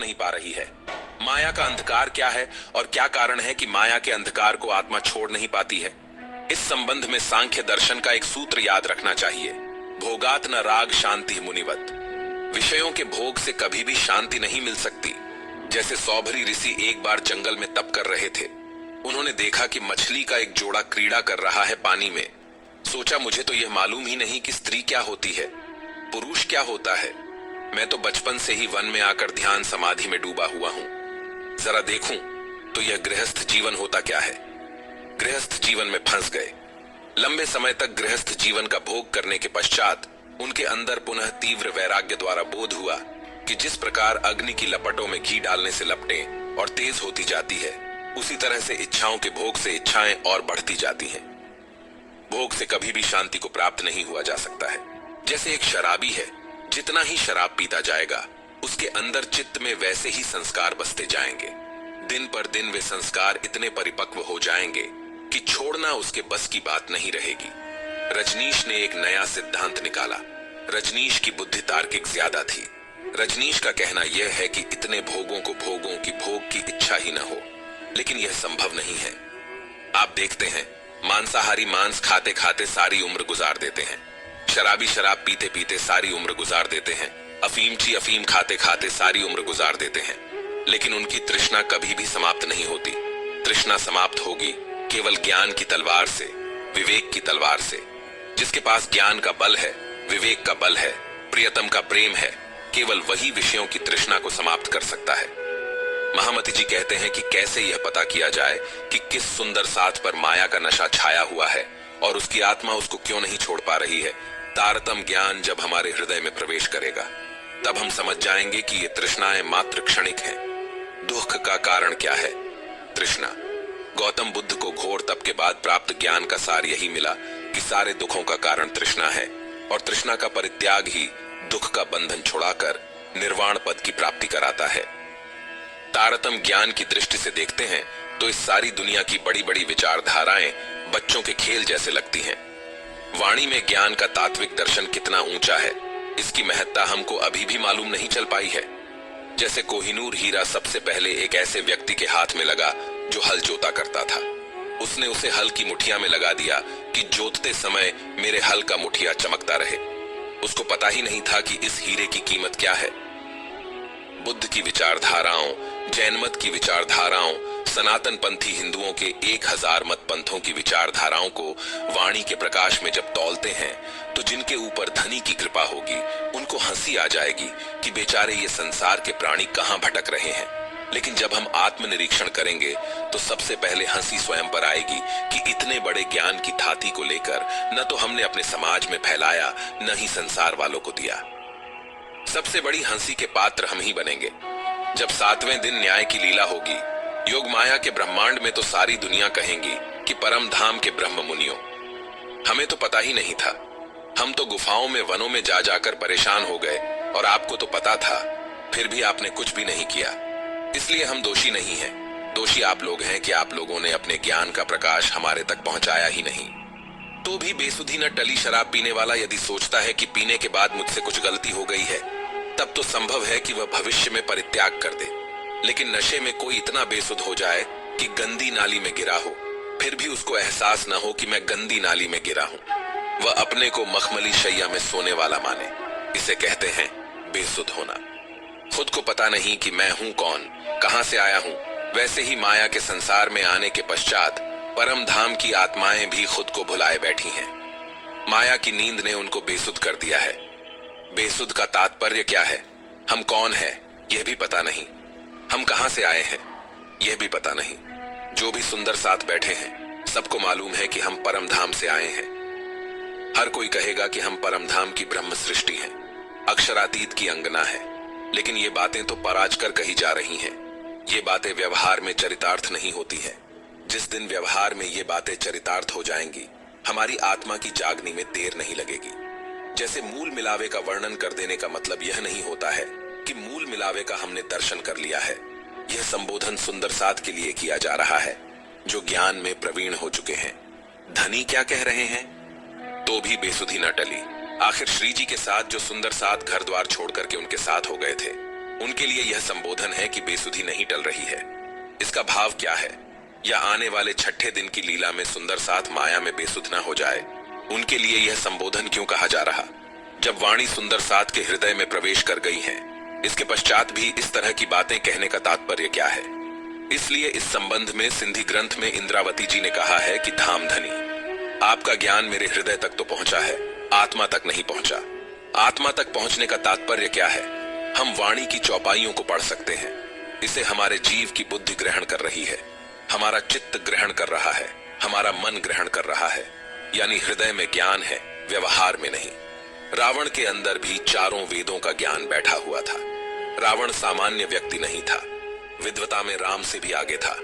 नहीं पा रही है? माया का अंधकार क्या है और क्या कारण है कि माया के अंधकार को आत्मा छोड़ नहीं पाती है? इस संबंध में सांख्य दर्शन का एक सूत्र याद रखना चाहिए, भोगात न राग शांति मुनिवत। विषयों के भोग से कभी भी शांति नहीं मिल सकती। जैसे सौभरी ऋषि एक बार जंगल में तप कर रहे थे। उन्होंने देखा कि मछली का एक जोड़ा क्रीड़ा कर रहा है पानी में। सोचा, मुझे तो यह मालूम ही नहीं कि स्त्री क्या होती है, पुरुष क्या होता है। मैं तो बचपन से ही वन में आकर ध्यान समाधि में डूबा हुआ हूं। जरा देखूं तो यह गृहस्थ जीवन होता क्या है। गृहस्थ जीवन में फंस गए। लंबे समय तक गृहस्थ जीवन का भोग करने के पश्चात उनके अंदर पुनः तीव्र वैराग्य द्वारा बोध हुआ कि जिस प्रकार अग्नि की लपटों में घी डालने से लपटें और तेज होती जाती है, उसी तरह से इच्छाओं के भोग से इच्छाएं और बढ़ती जाती हैं। भोग से कभी भी शांति को प्राप्त नहीं हुआ जा सकता है। जैसे एक शराबी है, जितना ही शराब पीता जाएगा उसके अंदर चित्त में वैसे ही संस्कार बसते जाएंगे। दिन पर दिन वे संस्कार इतने परिपक्व हो जाएंगे कि छोड़ना उसके बस की बात नहीं रहेगी। रजनीश ने एक नया सिद्धांत निकाला। रजनीश की बुद्धि तार्किक ज्यादा थी। रजनीश का कहना यह है कि इतने भोगों की भोग की इच्छा ही न हो, लेकिन यह संभव नहीं है। आप देखते हैं, मांसाहारी मांस खाते खाते सारी उम्र गुजार देते हैं, शराबी शराब पीते पीते सारी उम्र गुजार देते हैं, अफीमची अफीम खाते खाते सारी उम्र गुजार देते हैं, लेकिन उनकी तृष्णा कभी भी समाप्त नहीं होती। तृष्णा समाप्त होगी केवल ज्ञान की तलवार से, विवेक की तलवार से। जिसके पास ज्ञान का बल है, विवेक का बल है, प्रियतम का प्रेम है, केवल वही विषयों की तृष्णा को समाप्त कर सकता है। महामती जी कहते हैं कि कैसे यह पता किया जाए कि किस सुंदर साथ पर माया का नशा छाया हुआ है और उसकी आत्मा उसको क्यों नहीं छोड़ पा रही है। तारतम ज्ञान जब हमारे हृदय में प्रवेश करेगा तब हम समझ जाएंगे कि ये तृष्णाएं मात्र क्षणिक हैं। दुख का कारण क्या है? तृष्णा। गौतम बुद्ध को घोर तप के बाद प्राप्त ज्ञान का सार यही मिला कि सारे दुखों का कारण तृष्णा है और तृष्णा का परित्याग ही दुख का बंधन छुड़ाकर निर्वाण पद की प्राप्ति कराता है। तारतम ज्ञान की दृष्टि से देखते हैं तो इस सारी दुनिया की बड़ी बड़ी विचारधाराएं बच्चों के खेल जैसे लगती हैं। वाणी में ज्ञान का तात्विक दर्शन कितना ऊंचा है, इसकी महत्ता हमको अभी भी मालूम नहीं चल पाई है। जैसे कोहिनूर हीरा सबसे पहले एक ऐसे व्यक्ति के हाथ में लगा जो हल जोता करता था। उसने उसे हल की मुठिया में लगा दिया कि जोतते समय मेरे हल का मुठिया चमकता रहे। उसको पता ही नहीं था कि इस हीरे की कीमत क्या है। बुद्ध की विचारधाराओं, जैन मत की विचारधाराओं, सनातन पंथी हिंदुओं के 1000 मत पंथों की विचारधाराओं को वाणी के प्रकाश में जब तौलते हैं तो जिनके ऊपर धनी की कृपा होगी उनको हंसी आ जाएगी कि बेचारे ये संसार के प्राणी कहां भटक रहे हैं। लेकिन जब हम आत्मनिरीक्षण करेंगे तो सबसे पहले हंसी स्वयं पर आएगी कि इतने बड़े ज्ञान की थाती को लेकर न तो हमने अपने समाज में फैलाया, न ही संसार वालों को दिया। सबसे बड़ी हंसी के पात्र हम ही बनेंगे। जब 7वें दिन न्याय की लीला होगी, योग माया के ब्रह्मांड में तो सारी दुनिया कहेंगी कि परम धाम के ब्रह्म मुनियों, हमें तो पता ही नहीं था। हम तो गुफाओं में, वनों में जा जाकर परेशान हो गए और आपको तो पता था, फिर भी आपने कुछ भी नहीं किया। इसलिए हम दोषी नहीं हैं। दोषी आप लोग हैं कि आप लोगों ने अपने ज्ञान का प्रकाश हमारे तक पहुंचाया ही नहीं। तो भी बेसुधी न टली शराब पीने वाला यदि सोचता है कि पीने के बाद मुझसे कुछ गलती हो गई है, तब तो संभव है कि वह भविष्य में परित्याग कर दे। लेकिन नशे में कोई इतना बेसुध हो जाए कि गंदी नाली में गिरा हो, फिर भी उसको एहसास न हो कि मैं गंदी नाली में गिरा हूं, वह अपने को मखमली शैया में सोने वाला माने। इसे कहते हैं बेसुध होना। खुद को पता नहीं कि मैं हूं कौन, कहां से आया हूं। वैसे ही माया के संसार में आने के पश्चात परम धाम की आत्माएं भी खुद को भुलाए बैठी हैं। माया की नींद ने उनको बेसुध कर दिया है। बेसुध का तात्पर्य क्या है? हम कौन हैं यह भी पता नहीं, हम कहां से आए हैं यह भी पता नहीं। जो भी सुंदर साथ बैठे हैं सबको मालूम है कि हम परम धाम से आए हैं। हर कोई कहेगा कि हम परम धाम की ब्रह्म सृष्टि हैं, अक्षरातीत की अंगना है। लेकिन ये बातें तो पराज कर कही जा रही हैं। ये बातें व्यवहार में चरितार्थ नहीं होती हैं। जिस दिन व्यवहार में ये बातें चरितार्थ हो जाएंगी, हमारी आत्मा की जागने में देर नहीं लगेगी। जैसे मूल मिलावे का वर्णन कर देने का मतलब यह नहीं होता है कि मूल मिलावे का हमने दर्शन कर लिया है। यह संबोधन सुंदर साथ के लिए किया जा रहा है जो ज्ञान में प्रवीण हो चुके हैं। धनी क्या कह रहे हैं? तो भी बेसुधी न टली। आखिर श्री जी के साथ जो सुंदर साथ घर द्वार छोड़ करके उनके साथ हो गए थे, उनके लिए यह संबोधन है कि बेसुधी नहीं टल रही है। इसका भाव क्या है? या आने वाले छठे दिन की लीला में सुंदर साथ माया में बेसुध न हो जाए, उनके लिए यह संबोधन क्यों कहा जा रहा? जब वाणी सुंदर साथ के हृदय में प्रवेश कर गई है, इसके पश्चात भी इस तरह की बातें कहने का तात्पर्य क्या है? इसलिए इस संबंध में सिंधी ग्रंथ में इंद्रावती जी ने कहा है कि धामधनी, आपका ज्ञान मेरे हृदय तक तो पहुंचा है, आत्मा तक नहीं पहुंचा। आत्मा तक पहुंचने का तात्पर्य क्या है? हम वाणी की चौपाइयों को पढ़ सकते हैं, इसे हमारे जीव की बुद्धि ग्रहण कर रही है, हमारा चित्त ग्रहण कर रहा है, हमारा मन ग्रहण कर रहा है। यानी हृदय में ज्ञान है, व्यवहार में नहीं। रावण के अंदर भी चारों वेदों का ज्ञान बैठा हुआ था। रावण सामान्य व्यक्ति नहीं था, विद्वता में राम से भी आगे था।